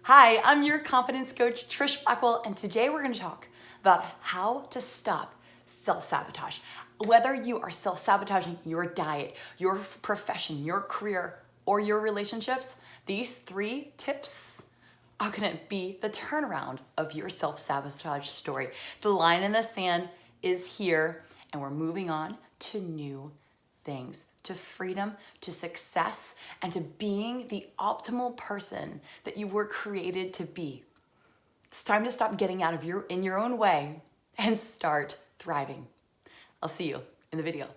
Hi, I'm your confidence coach, Trish Blackwell, and today we're going to talk about how to stop self-sabotage. Whether you are self-sabotaging your diet, your profession, your career, or your relationships, these 3 tips are going to be the turnaround of your self-sabotage story. The line in the sand is here, and we're moving on to new things, to freedom, to success, and to being the optimal person that you were created to be. It's time to stop getting out of in your own way and start thriving. I'll see you in the video.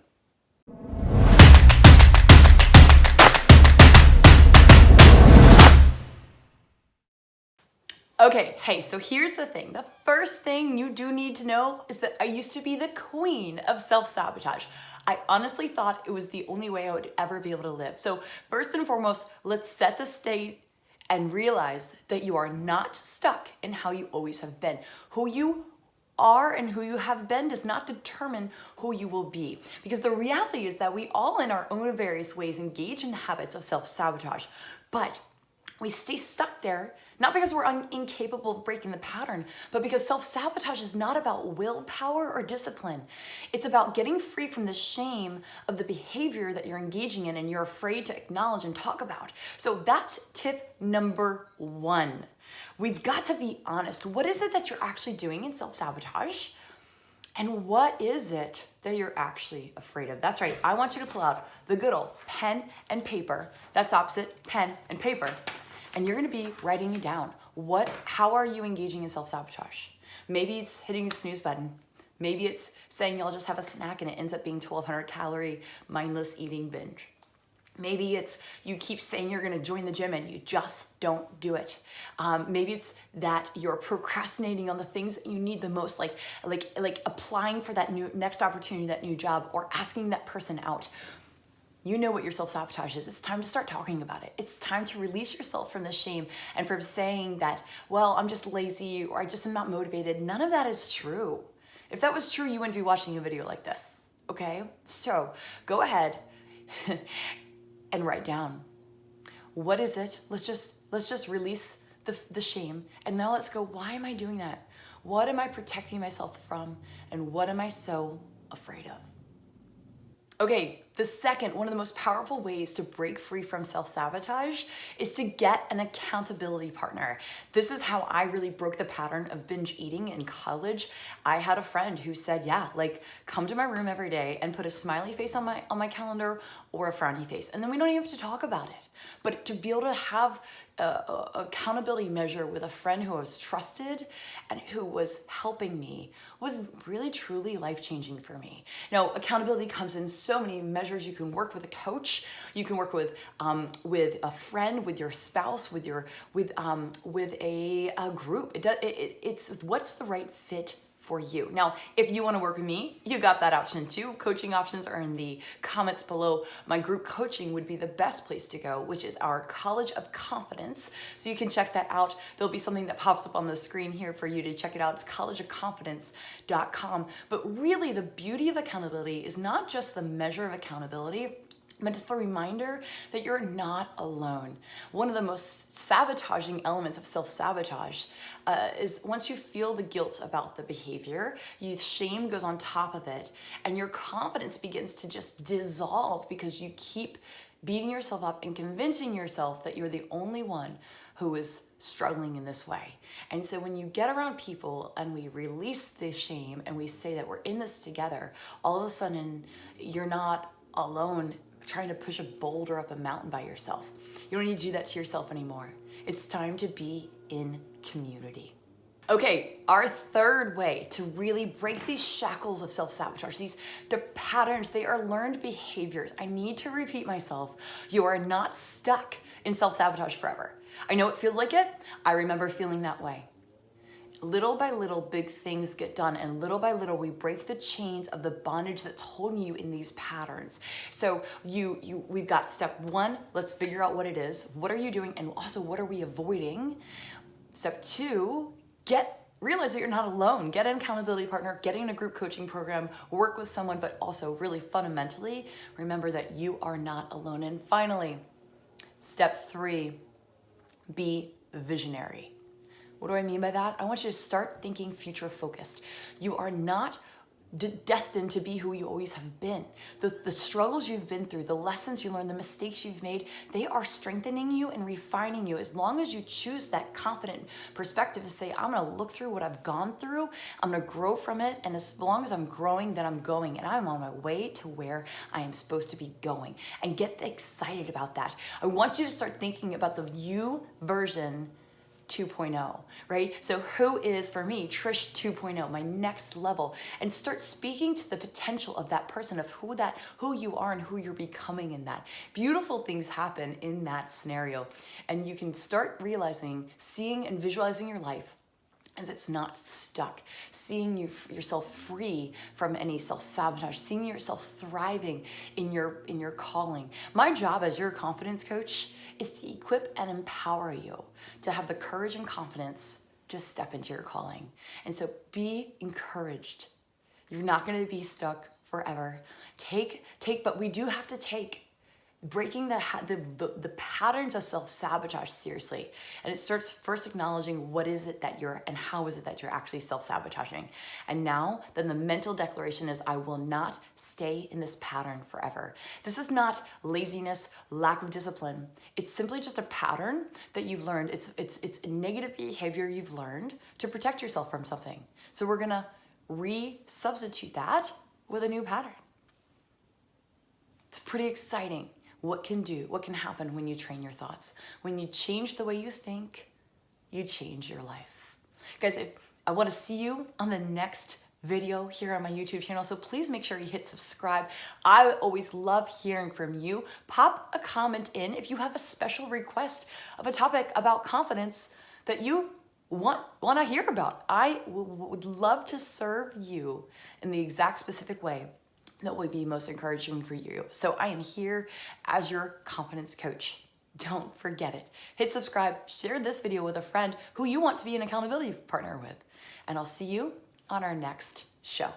Okay, hey, so here's the thing. The first thing you do need to know is that I used to be the queen of self-sabotage. I honestly thought it was the only way I would ever be able to live. So first and foremost, let's set the state and realize that you are not stuck in how you always have been. Who you are and who you have been does not determine who you will be. Because the reality is that we all in our own various ways engage in habits of self-sabotage, but we stay stuck there, not because we're incapable of breaking the pattern, but because self-sabotage is not about willpower or discipline. It's about getting free from the shame of the behavior that you're engaging in and you're afraid to acknowledge and talk about. So that's tip number 1. We've got to be honest. What is it that you're actually doing in self-sabotage? And what is it that you're actually afraid of? That's right. I want you to pull out the good old pen and paper. That's opposite, pen and paper. And you're gonna be writing it down. How are you engaging in self-sabotage? Maybe it's hitting the snooze button. Maybe it's saying you'll just have a snack and it ends up being 1,200 calorie mindless eating binge. Maybe it's you keep saying you're gonna join the gym and you just don't do it. Maybe it's that you're procrastinating on the things that you need the most, like applying for that next opportunity, that new job, or asking that person out. You know what your self-sabotage is. It's time to start talking about it. It's time to release yourself from the shame and from saying that, well, I'm just lazy or I just am not motivated. None of that is true. If that was true, you wouldn't be watching a video like this, okay? So go ahead and write down. What is it? Let's just release the shame. And now let's go, why am I doing that? What am I protecting myself from? And what am I so afraid of? Okay, the second, one of the most powerful ways to break free from self-sabotage is to get an accountability partner. This is how I really broke the pattern of binge eating in college. I had a friend who said, yeah, like come to my room every day and put a smiley face on my calendar or a frowny face. And then we don't even have to talk about it. But to be able to have a accountability measure with a friend who was trusted and who was helping me was really, truly life-changing for me. Now, accountability comes in so many measures. You can work with a coach, you can work with a friend, with your spouse, with a group. It's what's the right fit for you. Now, if you want to work with me, you got that option too. Coaching options are in the comments below. My group coaching would be the best place to go, which is our College of Confidence. So you can check that out. There'll be something that pops up on the screen here for you to check it out. It's collegeofconfidence.com. But really, the beauty of accountability is not just the measure of accountability, but it's the reminder that you're not alone. One of the most sabotaging elements of self-sabotage is once you feel the guilt about the behavior, shame goes on top of it, and your confidence begins to just dissolve because you keep beating yourself up and convincing yourself that you're the only one who is struggling in this way. And so when you get around people and we release the shame and we say that we're in this together, all of a sudden you're not alone trying to push a boulder up a mountain by yourself. You don't need to do that to yourself anymore. It's time to be in community. Okay, our third way to really break these shackles of self-sabotage, the patterns, they are learned behaviors. I need to repeat myself. You are not stuck in self-sabotage forever. I know it feels like it. I remember feeling that way. Little by little, big things get done, and little by little, we break the chains of the bondage that's holding you in these patterns. So we've got step 1, let's figure out what it is. What are you doing? And also, what are we avoiding? Step 2, realize that you're not alone. Get an accountability partner, get in a group coaching program, work with someone, but also really fundamentally, remember that you are not alone. And finally, step 3, be visionary. What do I mean by that? I want you to start thinking future focused. You are not destined to be who you always have been. The struggles you've been through, the lessons you learned, the mistakes you've made, they are strengthening you and refining you. As long as you choose that confident perspective to say, I'm gonna look through what I've gone through, I'm gonna grow from it, and as long as I'm growing, then I'm going, and I'm on my way to where I am supposed to be going. And get excited about that. I want you to start thinking about the you version 2.0, right? So who is, for me, Trish 2.0, my next level, and start speaking to the potential of that person, of who you are and who you're becoming in that. Beautiful things happen in that scenario, and you can start realizing, seeing and visualizing your life as it's not stuck, seeing yourself free from any self-sabotage, seeing yourself thriving in your calling. My job as your confidence coach is to equip and empower you to have the courage and confidence to step into your calling. And so be encouraged. You're not gonna be stuck forever. But we do have to take breaking the patterns of self-sabotage seriously. And it starts first acknowledging what is it that you're, and how is it that you're actually self-sabotaging. And now, then the mental declaration is, I will not stay in this pattern forever. This is not laziness, lack of discipline. It's simply just a pattern that you've learned. It's a negative behavior you've learned to protect yourself from something. So we're gonna re-substitute that with a new pattern. It's pretty exciting. What can happen when you train your thoughts? When you change the way you think, you change your life. Guys, I want to see you on the next video here on my YouTube channel, so please make sure you hit subscribe. I always love hearing from you. Pop a comment in if you have a special request of a topic about confidence that you want to hear about. I would love to serve you in the exact specific way that would be most encouraging for you. So I am here as your confidence coach. Don't forget it. Hit subscribe, share this video with a friend who you want to be an accountability partner with, and I'll see you on our next show.